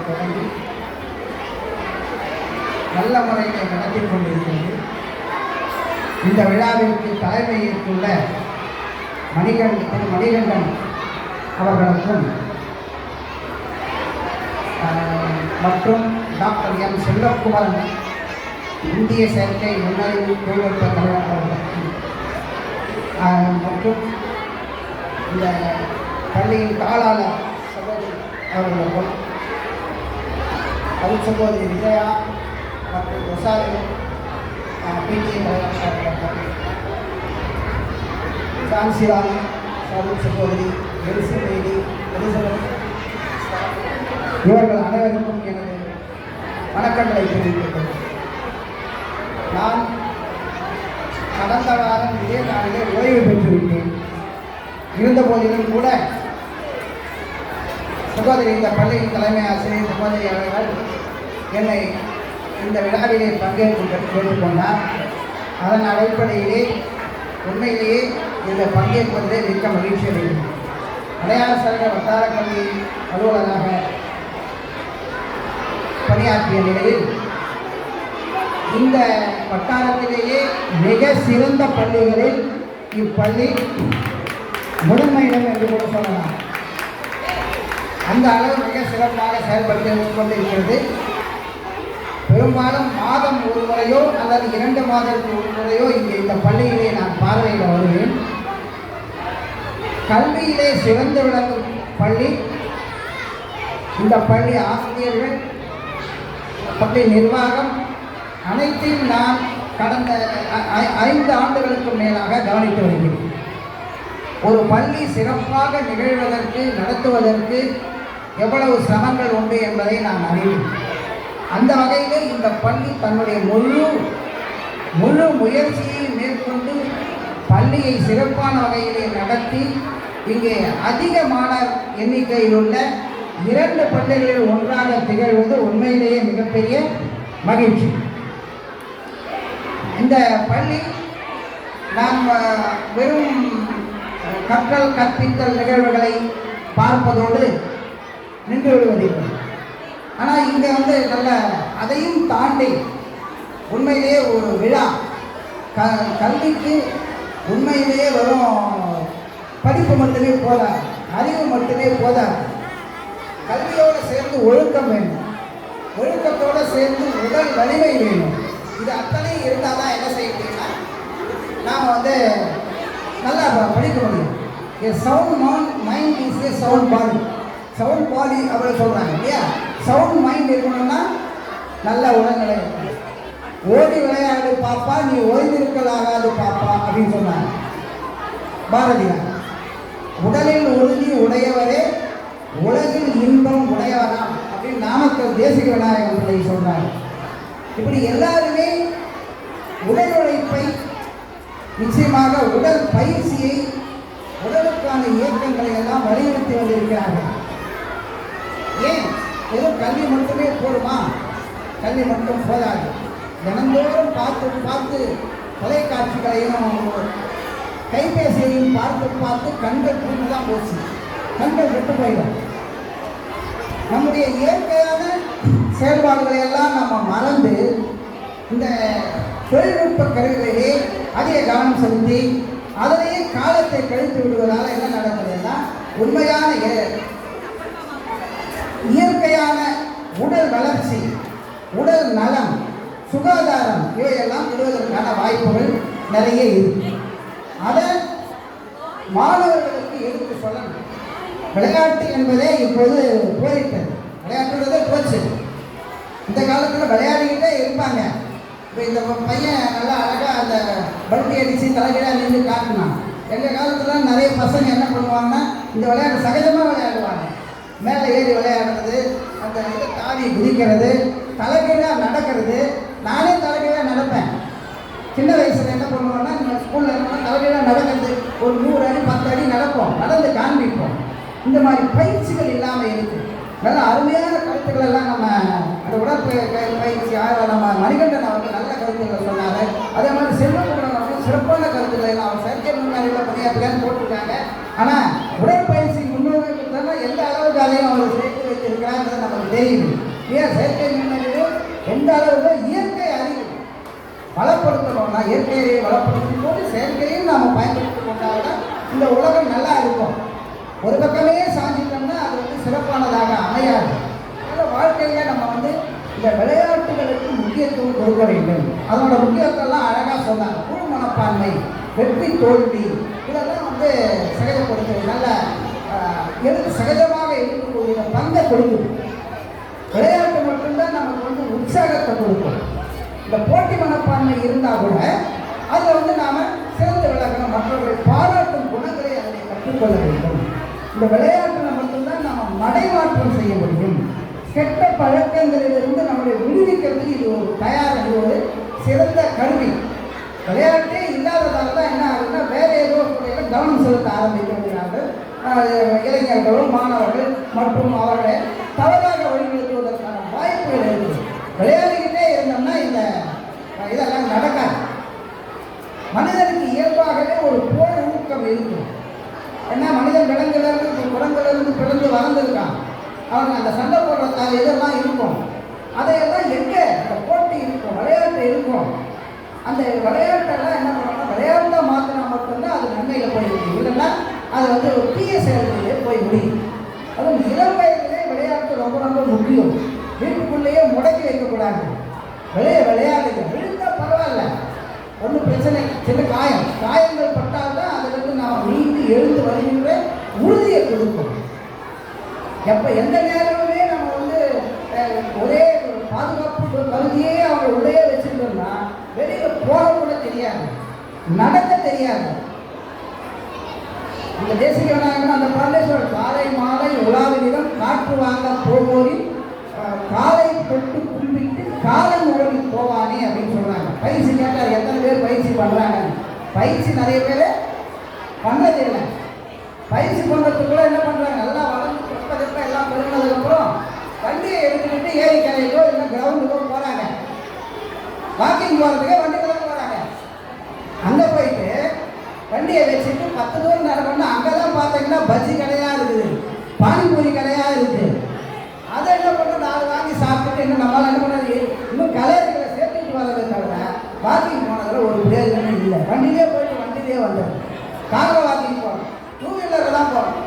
தொடங்கி நல்ல முறையில் நடத்தி கொண்டிருக்கிறது. இந்த விழாவிற்கு தலைமை ஏற்றுள்ள மணிகண்டன் அவர்களுக்கும் மற்றும் டாக்டர் எம் செல்வகுமாரன் இந்திய செயற்கை நுண்ணறிவு தொழில்நுட்ப கழகம் அவர்களுக்கும் மற்றும் இந்த பள்ளியின் தாளாளர் சகோதரி அவர்களுக்கும் அது சகோதரி விஜயா மற்றும் ரொசாரி பிடிஏ கழகம் சான்சிராணி சகோதரி எலிசபெத் இவர்கள் அனைவருக்கும் எனது வணக்கங்களை தெரிவித்துள்ளேன். நான் கடந்த வாரம் இதே நாளிலே ஓய்வு பெற்றுவிட்டேன். இருந்த போதிலும் கூட சகோதரி இந்த பள்ளியின் தலைமை ஆசிரியர் சகோதரி அவர்கள் என்னை இந்த விழாவிலே பங்கேற்கும் கேட்டுக்கொண்டார். அதன் அடிப்படையிலே உண்மையிலேயே இந்த பங்கேற்பதிலே மிக்க மகிழ்ச்சி அடைகிறது. அடையாள சங்க வட்டார கல்வி அலுவலராக பணியாற்றிய நிலையில் இந்த வட்டாரத்திலேயே மிக சிறந்த பள்ளிகளில் இப்பள்ளி முதன்மையிடம் என்று கூட சொல்லலாம். அந்த அளவு மிக சிறப்பாக செயல்பட்டு கொண்டிருக்கிறது. பெரும்பாலும் மாதம் ஒரு முறையோ அல்லது 2 மாதத்துக்கு ஒரு முறையோ இங்கே இந்த பள்ளியிலே நான் பார்வையில் வருவேன். கல்வியிலே சிறந்து விளங்கும் பள்ளி இந்த பள்ளி ஆசிரியர்கள், பள்ளி நிர்வாகம் அனைத்தையும் நான் கடந்த 5 ஆண்டுகளுக்கு மேலாக கவனித்து வருகிறேன். ஒரு பள்ளி சிறப்பாக நிகழ்வதற்கு நடத்துவதற்கு எவ்வளவு சிரமங்கள் உண்டு என்பதை நான் அறிவேன். அந்த வகையில் இந்த பள்ளி தன்னுடைய முழு முயற்சியை மேற்கொண்டு பள்ளியை சிறப்பான வகையிலே நடத்தி இங்கே அதிக மாணவர் எண்ணிக்கையில் உள்ள 2 பள்ளிகளில் ஒன்றாக திகழ்வது உண்மையிலேயே மிகப்பெரிய மகிழ்ச்சி. இந்த பள்ளி நாம் வெறும் கற்றல் கற்பித்தல் நிகழ்வுகளை பார்ப்பதோடு நின்று விடுவதில்லை. ஆனால் இங்கே நல்ல அதையும் தாண்டி உண்மையிலேயே ஒரு விழா கல்விக்கு உண்மையிலேயே வரும் படிப்பு மட்டுமே போதாது, அறிவு மட்டுமே போதாது. கல்வியோடு சேர்ந்து ஒழுக்கம் வேணும், ஒழுக்கத்தோடு சேர்ந்து உடல் வலிமை வேணும். இது அத்தனை இருந்தால் தான் என்ன செய்ய முடியும்னா நாம் நல்லா படிக்க முடியும். A sound mind is a sound body. Sound body அப்படின்னு சொல்கிறாங்க இல்லையா? சவுண்ட் மைண்ட் இருக்கணும்னா நல்ல உடல்நிலை இருக்கணும். ஓடி விளையாடு பாப்பா, நீ ஓய்ந்திருக்கலாகாது பாப்பா அப்படின்னு சொன்னாங்க பாரதியார். உடலில் உறுதி உடையவரே உலகில் இன்பம் உடையவராம் அப்படின்னு நாமக்கல் தேசிக விநாயகர் பிள்ளை சொல்றாங்க. இப்படி எல்லாருமே உடல் உழைப்பை, நிச்சயமாக உடல் பயிற்சியை, உடலுக்கான இயக்கங்களை எல்லாம் வலியுறுத்தி வந்திருக்கிறார்கள். ஏன் வெறும் கல்வி மட்டுமே போடுமா? கல்வி மட்டும் போதாது. தினந்தோறும் பார்த்து தொலைக்காட்சிகளையும் கைபேசியையும் பார்த்து கண்கள் தூண்டு தான் போச்சு. கண்கள் கெட்டு போயிடும். நம்முடைய இயற்கையான செயல்பாடுகளை எல்லாம் நம்ம மறந்து இந்த தொழில்நுட்ப கருவிகளிலே அதிக கவனம் செலுத்தி அதிலேயே காலத்தை கழித்து விடுவதால் என்ன நடக்குதுன்னா உண்மையான இயற்கையான உடல் வளர்ச்சி, உடல் நலம், சுகாதாரம் இவையெல்லாம் விடுவதற்கான வாய்ப்புகள் நிறைய இருக்கு. அதை மாணவர்களுக்கு எடுத்து சொல்லணும். விளையாட்டு என்பதே இப்போது போயிட்டது. விளையாட்டுன்றதே போச்சு. இந்த காலத்தில் விளையாடிக்கிட்டே இருப்பாங்க. இப்போ இந்த பையன் நல்லா அழகாக அந்த பல்ட்டி அடித்து தலைகீழாக நின்று காட்டினான். எங்கள் காலத்தில் நிறைய பசங்க என்ன பண்ணுவாங்கன்னா இந்த விளையாட்டு சகஜமாக விளையாடுவாங்க. மேலே ஏறி விளையாடுறது, அந்த இதை தாவி குதிக்கிறது, தலைகீழாக நடக்கிறது. நானே தலைகீழாக நடப்பேன். சின்ன வயசில் என்ன பண்ணுவோம்னா நம்ம ஸ்கூலில் என்ன தலைகீழாக நடக்கிறது, ஒரு 100 அடி 10 அடி நடப்போம், நடந்து காண்பிப்போம். இந்த மாதிரி பயிற்சிகள் இல்லாமல் இருக்குது. நல்ல அருமையான கருத்துக்கள் எல்லாம் நம்ம அந்த உடற்பயிற்சி ஆய்வாளர் நம்ம மணிகண்டன் அவர்கள் நல்ல கருத்துக்களை சொன்னாங்க. அதே மாதிரி செல்வகுமாரன் அவர்கள் சிறப்பான கருத்துக்களை எல்லாம் அவர் செயற்கை நுண்ணறிவில் பணியாற்றுகிறான்னு போட்டிருக்காங்க. ஆனால் உடற்பயிற்சி முன்னோர்கள் எந்த அளவுக்கு அதையும் அவர் சேர்த்து வைத்திருக்கிறாங்கிறது நமக்கு தெரியுது. ஏன் செயற்கை நுண்ணறிவு எந்த அளவுக்கு இயற்கை அறிவு வளப்படுத்தணும்னா இயற்கை அறிவை வளப்படுத்தும் போது செயற்கையும் நாம் பயன்படுத்தி கொண்டால்தான் இந்த உலகம் நல்லா இருக்கும். ஒரு பக்கமே சாஞ்சிட்டோம்னா அது சிறப்பானதாக அமையாது. அதனால் வாழ்க்கையில் நம்ம இந்த விளையாட்டுகளுக்கு முக்கியத்துவம் கொடுக்க வேண்டும். அதனோட முக்கியத்துவம்லாம் அழகாக சொன்னாங்க. குழு மனப்பான்மை, வெற்றி தோல்வி, இதெல்லாம் சகஜப்படுத்துறது நல்ல சகஜமாக இருக்கக்கூடிய பங்கை கொடுக்குது. விளையாட்டு மட்டும்தான் நமக்கு உற்சாகத்தை கொடுக்கும். இந்த போட்டி மனப்பான்மை இருந்தால் கூட அதில் நாம் சிறந்து விளக்கணும். மற்றவர்களை பாராட்டும் குணங்களை அதை கற்றுக்கொள்ள வேண்டும். இந்த விளையாட்டில் மட்டும்தான் நாம் மடைமாற்றம் செய்ய முடியும். கெட்ட பழக்கங்களிலிருந்து நம்மளை விடுவிக்கிறதுக்கு இது ஒரு தயார், இது ஒரு சிறந்த கருவி. விளையாட்டே இல்லாததால தான் என்ன ஆகுதுன்னா வேற ஏதோ கவனம் செலுத்த ஆரம்பிக்கிறார்கள். இளைஞர்களும் மாணவர்கள் மற்றும் அவர்களை தவறாக வழிநடத்துவதற்கான வாய்ப்புகள் இருக்குது. விளையாடிக்கிட்டே இருந்தோம்னா இதெல்லாம் நடக்காது. மனிதனுக்கு இயல்பாகவே ஒரு போர் ஊக்கம் இருக்கும். ஏன்னா மனிதன் விலங்கிலிருந்து குரங்கிலிருந்து பிறந்து வளர்ந்துருக்கான். அவங்க அந்த சண்டை போடுற இதெல்லாம் இருக்கும். அதையெல்லாம் எங்கே அந்த போட்டி இருக்கும், விளையாட்டு இருக்கும். அந்த விளையாட்டெல்லாம் என்ன பண்ணணும்னா விளையாட்டாக மாற்றினா மட்டும்தான் அது நன்மையில் போய் முடியும். இல்லைன்னா அது ஒரு தீய செயல்களிலே போய் முடியும். அதுவும் இளம் வயதிலே விளையாட்டு ரொம்ப ரொம்ப முக்கியம். வீட்டுக்குள்ளேயே முடக்கி வைக்கக்கூடாது. விளையாடுங்க, விழுந்தால் பரவாயில்ல, ஒன்றும் பிரச்சனை. சின்ன காயங்கள் பட்டால்தான் அதிலிருந்து நாம் மீண்டு எழுந்து வருகின்ற உறுதியை கொடுக்கும். எப்போ எந்த நேரமுமே நம்ம ஒரே பாதுகாப்பு கருதியே அவங்க உள்ளே வச்சுருந்தோம்னா வெளியில் போக கூட தெரியாது, நடக்க தெரியாது. இந்த தேசிய விநாயகன் அந்த பரமேஸ்வரர் காலை மாலை உலாவினிடம் காற்று வாங்க போவோரின் காலை தொட்டு கும்பிட்டு காலம் உடனே போவானே அப்படின்னு சொல்கிறாங்க. பயிற்சி கேட்டார், எத்தனை பேர் பயிற்சி பண்ணுறாங்க? பயிற்சி நிறைய பேர் பண்ணது இல்லை. பயிற்சி பண்ணுறதுக்குள்ள என்ன பண்ணுறாங்க, நல்லா வளர்ந்து தொப்ப எல்லாம் பெருனதுக்கப்புறம் வண்டியை எடுத்துக்கிட்டு ஏரி கரையிலோ இல்லை கிரவுண்டுக்கோ போகிறாங்க. வாக்கிங் போகிறதுக்கே வண்டிக்குள்ள போகிறாங்க. அங்கே போயிட்டு வண்டியை வச்சுட்டு 10 தூரம் நடக்கணும்னா அங்கே தான் பார்த்தீங்கன்னா பஜ்ஜி கடையாக இருக்குது, பானிபூரி கடையாக இருக்குது. அதை என்ன பண்ண 4 வாங்கி சாப்பிட்டுட்டு இன்னும் நம்மளால் என்ன பண்ணது, இன்னும் கலைஞர்களை சேர்த்துட்டு வர்றதை தவிர வாக்கிங் போனதில் ஒரு பிரயோஜனம் இல்லை. வண்டியிலே போயிட்டு வண்டியிலே வந்துடும். காரில் வாக்கிங் போகிறோம், 2 வீலரில் தான் போகிறோம்.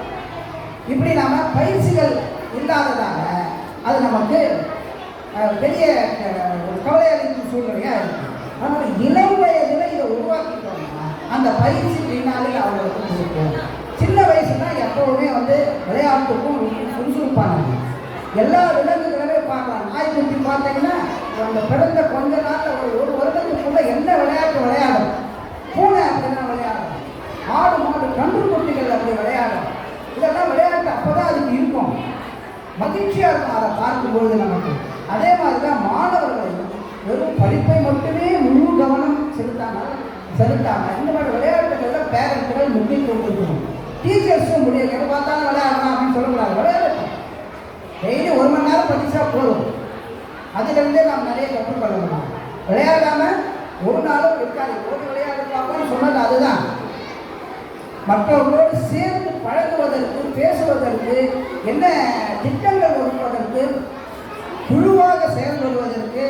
இப்படி நாம் பயிற்சிகள் இல்லாததால் அது நமக்கு பெரிய ஒரு கவலை அளிக்கும் சூழ்நிலையாக இருக்குது. அதனால் இளம் வயதில் இதை உருவாக்கிட்டோம்னா அந்த பயிற்சி பின்னாலே அவங்களுக்கு கொடுக்கும். சின்ன வயசுனா எப்போவுமே விளையாட்டுக்கும் சுறுசுறுப்பானாங்க. எல்லா விலங்குகளுமே பார்க்கலாம். நாய்க்குட்டி பார்த்தீங்கன்னா அந்த பிறந்த கொஞ்ச நாளில் ஒரு வருடத்துக்குள்ள என்ன விளையாட்டு விளையாடும். பூனை அப்படிதான் விளையாடும், ஆடு மாடு கன்று குட்டிகள் அப்படி விளையாடும். இதெல்லாம் விளையாட்டு அப்போ தான் அதுக்கு இருக்கும், மகிழ்ச்சியாக இருக்கும் அதை பார்க்கும்பொழுது நமக்கு. அதே மாதிரி தான் மாணவர்கள் வெறும் படிப்பை மட்டுமே முழு கவனம் செலுத்தாமல் இந்த மாதிரி விளையாட்டுகளில் பேரண்ட்கள் முக்கியத்துவம் கொடுக்கணும். டீச்சர்ஸும் முடியும், எது பார்த்தாலும் விளையாடலாம் அப்படின்னு சொல்லக்கூடாது. விளையாடட்டும், டெய்லி 1 மணி நேரம் படித்தா போதும். அதுலேருந்தே நாம் நிறைய கற்றுக்கொள்ளலாம். விளையாடாமல் ஒரு நாளும் இருக்காது. ஓடி விளையாடுவாங்கன்னு சொன்னது அதுதான். மற்றவர்களோடு சேர்ந்து பழகுவதற்கு, பேசுவதற்கு, என்ன திட்டங்கள் வகுப்பதற்கு, குழுவாக செயல்படுவதற்கு,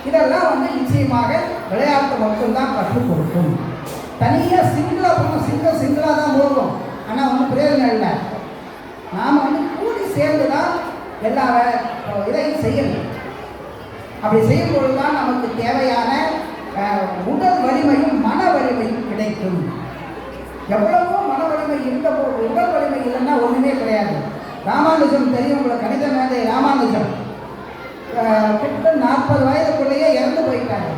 இதெல்லாம் நிச்சயமாக விளையாட்டு மட்டும்தான் கற்றுக் கொடுக்கும். தனியாக சிங்கிளாக போனோம், சிங்கிளாக தான் போடுவோம், ஆனால் ஒன்றும் பிரயோஜனம் இல்லை. நாம் கூடி சேர்ந்து தான் எல்லா இதையும் செய்யணும். அப்படி செய்யும்பொழுது தான் நமக்கு தேவையான உடல் வலிமையும் மன வலிமையும் கிடைக்கும். எவ்வளவோ மன வலிமை இருந்த போது உடல் வலிமை இல்லைன்னா ஒன்றுமே கிடையாது. ராமானுஜம் தெரியும் உங்களுக்கு, கணித மேதை ராமானுஜம் கிட்ட 40 வயதுக்குள்ளேயே இறந்து போயிட்டாங்க.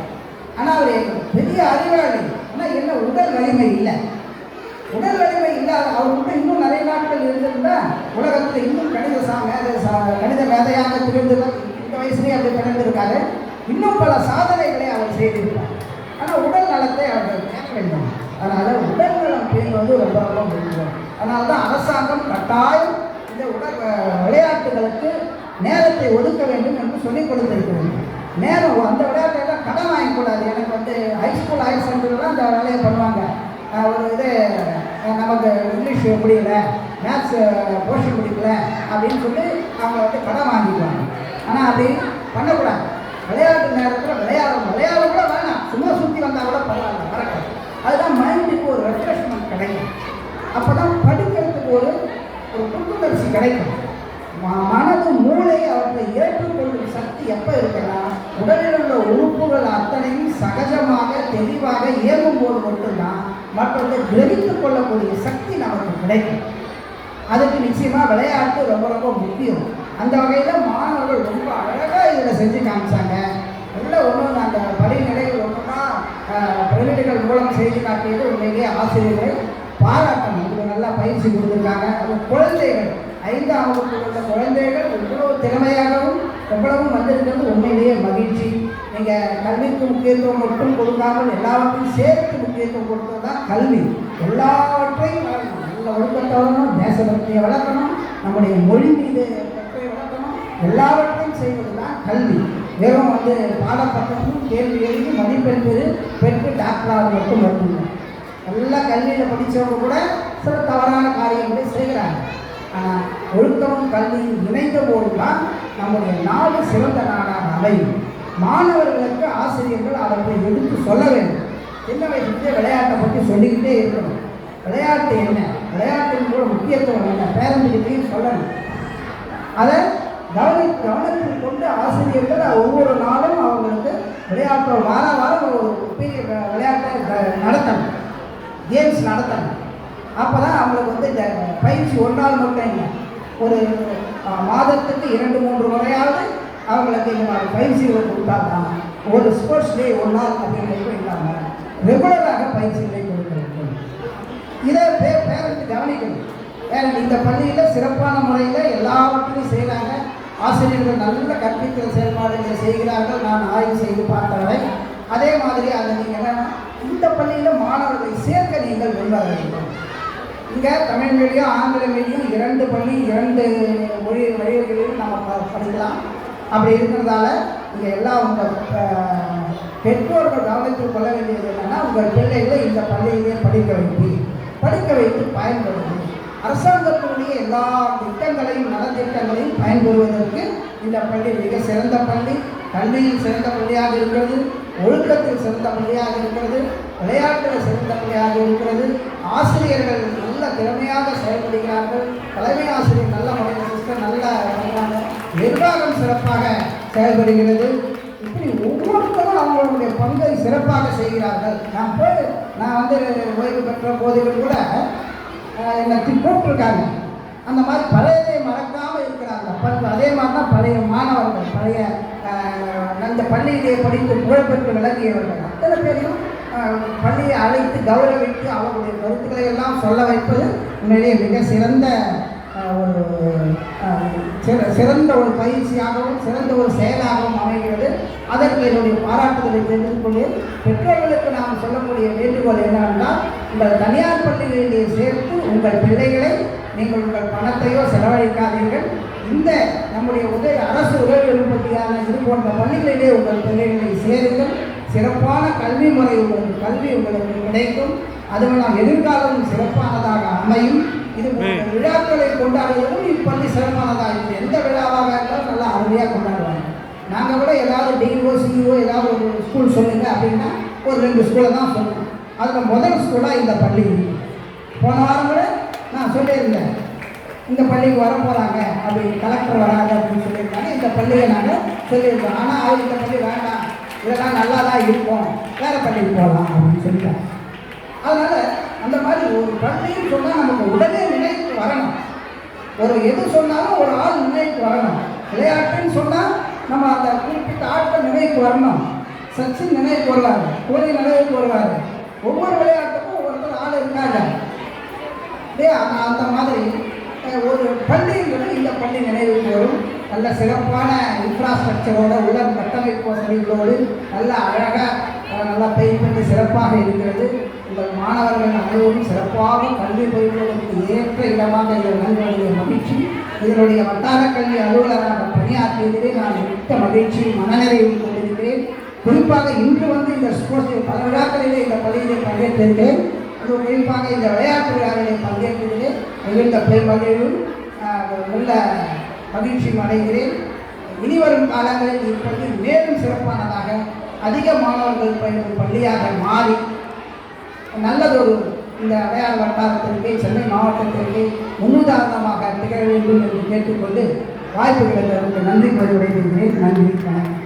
ஆனால் அவர் பெரிய அறிவாளி. ஆனால் என்ன உடல் வலிமை இல்லை. உடல் வலிமை இல்லாத அவர்கிட்ட இன்னும் நிறைய நாட்கள் இருந்திருந்தா உலகத்தில் இன்னும் கணித மேதையாக திகழ்ந்து இந்த வயசுலேயே அப்படி பிறந்திருக்காரு. இன்னும் பல சாதனைகளை அவர் செய்திருப்பார். ஆனால் உடல் நலத்தை அவர்கள் கேட்க வேண்டும். அதனால் உடல் நலம் பேணுவது ரொம்ப ரொம்ப முக்கியம். அதனால தான் அரசாங்கம் கட்டாயம் இந்த விளையாட்டுகளுக்கு நேரத்தை ஒதுக்க வேண்டும் என்று சொல்லிக் கொடுத்திருக்கிறது. நேரம் அந்த விளையாட்டெல்லாம் கடன் வாங்கக்கூடாது. எனக்கு ஹைஸ்கூல் ஹையர் சென்டர்லாம் அந்த வேலையை பண்ணுவாங்க. ஒரு இது நமக்கு இங்கிலீஷ் முடியல, மேத்ஸ் போர்ஷன் முடிக்கல அப்படின்னு சொல்லி அவங்க வந்து கடன் வாங்கிக்குவாங்க. ஆனால் அப்படி பண்ணக்கூடாது. விளையாட்டு நேரத்தில் விளையாட கூட வேணாம், சும்மா சுற்றி வந்தால் கூட பரவாயில்ல, மறக்காது. அதுதான் மைண்டுக்கு ஒரு ரெஃப்ரெஷ்மெண்ட் கிடைக்கும். அப்போ தான் படிக்கிறதுக்கு ஒரு புத்துணர்ச்சி கிடைக்கும். மனது மூளை அவற்றை ஏற்றுக்கொள்ளும் சக்தி எப்போ இருக்குன்னா உடலில் உள்ள உறுப்புகள் அத்தனையும் சகஜமாக தெளிவாக இயங்கும் போது மட்டும்தான் மற்றவர்களை கிரகித்துக் கொள்ளக்கூடிய சக்தி நமக்கு கிடைக்கும். அதுக்கு நிச்சயமாக விளையாட்டு ரொம்ப ரொம்ப முக்கியம். அந்த வகையில் மாணவர்கள் ரொம்ப அழகாக இதில் செஞ்சு காமிச்சாங்க. எல்லாம் ஒன்று அந்த படிநிலைகள் ஒன்றுனா பிரதிநிதிகள் மூலம் செய்து காட்டியது உண்மையிலேயே ஆசிரியர்களை பாராட்டணும். இது நல்லா பயிற்சி கொடுத்துருக்காங்க. அது குழந்தைகள் 5ஆம் வகுப்பு உள்ள குழந்தைகள் எவ்வளவு திறமையாகவும் எவ்வளவும் வந்திருக்கிறது உண்மையிலேயே மகிழ்ச்சி. நீங்கள் கல்விக்கு முக்கியத்துவம் மட்டும் கொடுக்காமல் எல்லாவற்றையும் சேர்த்து முக்கியத்துவம் கொடுத்தது தான் கல்வி. எல்லாவற்றையும் வளர்க்கணும், நல்ல ஒழுக்கத்தை வளர்க்கணும், தேசபக்தியை வளர்க்கணும், நம்முடைய மொழி மீது பற்றை வளர்க்கணும், எல்லாவற்றையும் செய்வது தான் கல்வி. வெறும் பாடப்பட்டதும் கேள்வி எழுதி மதிப்பெண் பெற்று டாக்டராக மட்டும் நல்லா கல்வியில் படித்தவங்க கூட சில தவறான காரியங்களை செய்கிறாங்க. ஆனால் ஒழுக்கமும் கல்வியும் இணைந்த போது தான் நம்முடைய நாடு சிறந்த நாடாக அமையும். மாணவர்களுக்கு ஆசிரியர்கள் அவற்றை எடுத்து சொல்ல வேண்டும். சின்ன வயசுலேயே விளையாட்டை பற்றி சொல்லிக்கிட்டே இருக்கணும். விளையாட்டு என்ன, விளையாட்டின் கூட முக்கியத்துவம் என்ன, பேரண்ட்கிட்டையும் சொல்லணும். அதை கவனத்தில் கொண்டு ஆசிரியர்கள் ஒவ்வொரு நாளும் அவங்களுக்கு விளையாட்டு வாரம் ஒரு பெரிய விளையாட்டை நடத்தணும், கேம்ஸ் நடத்தணும். அப்போ தான் அவங்களுக்கு இந்த பயிற்சி ஒரு நாள் மட்டும் இல்லை, ஒரு மாதத்துக்கு 2-3 முறையாவது அவங்களுக்கு இந்த மாதிரி பயிற்சிகளை கொடுத்தாங்க. ஒரு ஸ்போர்ட்ஸ் டே ஒரு நாள் அப்படிங்கிறது இல்லாமல் ரெகுலராக பயிற்சிகளை கொடுக்க வேண்டும். இதை பேரண்ட் கவனிக்கணும். பேரண்ட் இந்த பள்ளியில் சிறப்பான முறையில் எல்லாவற்றையும் செய்கிறாங்க. ஆசிரியர்கள் நல்ல கற்பித்தல் செயல்பாடுகளை செய்கிறார்கள். நான் ஆய்வு செய்து பார்த்தவரை அதே மாதிரி அதை நீங்கள் என்னென்னா இந்த பள்ளியில் மாணவர்களை சேர்க்க நீங்கள் முன்வர வேண்டும். இங்கே தமிழ் மீடியம் ஆங்கில மீடியம் 2 பள்ளி 2 வழிகளிலும் நம்ம படிக்கலாம். அப்படி இருக்கிறதால இங்கே எல்லாம் உங்கள் பெற்றோர்கள் கவனத்தில் கொள்ள வேண்டியது என்னென்னா உங்கள் பிள்ளைகளை இந்த பள்ளியிலே படிக்க வைத்து பயன்படுது. அரசாங்கத்தினுடைய எல்லா திட்டங்களையும் நலத்திட்டங்களையும் பயன்பெறுவதற்கு இந்த பள்ளி மிக சிறந்த பள்ளி. கல்வியில் சிறந்த பள்ளியாக இருக்கிறது, ஒழுக்கத்தில் சிறந்த பள்ளியாக இருக்கிறது, விளையாட்டில் சிறந்த பள்ளியாக இருக்கிறது. ஆசிரியர்கள் நல்ல திறமையாக செயல்படுகிறார்கள். தலைமை ஆசிரியர் நல்ல முறையில் சிஸ்டம் நல்லா பண்ணுறாங்க. நிர்வாகம் சிறப்பாக செயல்படுகிறது. இப்படி ஒவ்வொருத்தரும் அவங்களுடைய பங்கை சிறப்பாக செய்கிறார்கள். நான் ஓய்வு பெற்ற போதிலும் கூட என்னை கூப்பிட்டுருக்காங்க. அந்த மாதிரி பழையதை மறக்காமல் இருக்கிறாங்க. அதே மாதிரி தான் பழைய மாணவர்கள், பழைய அந்த பள்ளியிலே படித்து புகழ்பெற்று விளங்கியவர்கள் அத்தனை பேரையும் பள்ளியை அழைத்து கௌரவித்து அவர்களுடைய கருத்துக்களை எல்லாம் சொல்ல வைப்பது உண்மையிலேயே மிக சிறந்த ஒரு பயிற்சியாகவும் சிறந்த ஒரு செயலாகவும் அமைகிறது. அதற்கு என்னுடைய பாராட்டுதலை தெரிந்து கொண்டு பெற்றோர்களுக்கு நாம் சொல்லக்கூடிய வேண்டுகோள் என்னவென்றால் உங்கள் தனியார் பள்ளிகளிலே சேர்த்து உங்கள் பிள்ளைகளை நீங்கள் உங்கள் பணத்தையோ செலவழிக்காதீர்கள். இந்த நம்முடைய அரசு உதவி உற்பத்தியான இது போன்ற பள்ளிகளிலே உங்கள் பிள்ளைகளை சேருங்கள். சிறப்பான கல்வி உங்களுக்கு கிடைக்கும். அதுவெல்லாம் எதிர்காலம் சிறப்பானதாக அமையும். இது விழாக்களை கொண்டாடுவதும் இப்பள்ளி சிறப்பானதாக இருக்குது. எந்த விழாவாக இருந்தாலும் நல்லா அருமையாக கொண்டாடுவாங்க. நாங்கள் கூட ஏதாவது டிஓ சிஇஓ ஏதாவது ஒரு ஸ்கூல் சொல்லுங்க அப்படின்னா ஒரு 2 ஸ்கூலை தான் சொல்லுவோம். அதில் முதல் ஸ்கூலாக இந்த பள்ளி. போன வாரம் கூட நான் சொல்லியிருந்தேன், இந்த பள்ளிக்கு வர போகிறாங்க அப்படின்னு, கலெக்டர் வராங்க அப்படின்னு சொல்லியிருக்காங்க. இந்த பள்ளியை நாங்கள் சொல்லியிருக்கோம். ஆனால் இந்த பள்ளி வேண்டாம், இதெல்லாம் நல்லா தான் இருக்கும், வேறு பள்ளிக்கு போகலாம் அப்படின்னு சொல்லிட்டாங்க. அதனால் அந்த மாதிரி ஒரு பள்ளின்னு சொன்னால் நமக்கு உடனே நினைவுக்கு வரணும். ஒரு எது சொன்னாலும் ஒரு ஆள் நினைவுக்கு வரணும். விளையாட்டுன்னு சொன்னால் நம்ம அந்த குறிப்பிட்ட ஆட்கள் நினைவுக்கு வரணும். சச்சின் நினைவுக்கு வருவார், கோலி நினைவுக்கு வருவார். ஒவ்வொரு விளையாட்டுக்கும் ஒவ்வொருத்தர் ஆள் இருக்காங்க. அந்த மாதிரி ஒரு பள்ளிங்கிறது இந்த பள்ளி நினைவுக்கு வரும். நல்ல சிறப்பான இன்ஃப்ராஸ்ட்ரக்சரோட உள்ள கட்டமைப்பு வசதிகளோடு நல்ல அழகாக நல்லா பெயிண்ட் பண்ணி சிறப்பாக இருக்கிறது. உங்கள் மாணவர்கள் அனைவரும் சிறப்பாக கல்வி பயில்வதற்கு ஏற்ற இடமாக இதில் நல்வடைய மகிழ்ச்சி. இதனுடைய வட்டார கல்வி அலுவலராக பணியாற்றியதிலே நான் மிக்க மகிழ்ச்சி மனநிறைவு கொண்டிருக்கிறேன். குறிப்பாக இன்று இந்த ஸ்போர்ட்ஸ் பல விழாக்களிலே இந்த பள்ளியிலே பங்கேற்றிருக்கிறேன். அதுவும் குறிப்பாக இந்த விளையாட்டு விழாவிலே பங்கேற்றதிலே மிகுந்த பெருமகிழ்வும் நல்ல மகிழ்ச்சியும் அடைகிறேன். இனிவரும் காலங்களில் இப்பொழுது மேலும் சிறப்பானதாக அதிக மாணவர்கள் பயிலும் பள்ளியாக மாறி நல்லதொரு இந்த அடையாள வட்டாரத்திற்கு சென்னை மாவட்டத்திற்கு முன்னுதாரணமாக திகழ வேண்டும் என்று கேட்டுக்கொண்டு வாய்ப்புகளை நன்றி கூறி விடைபெறுகிறேன். நன்றி, வணக்கம்.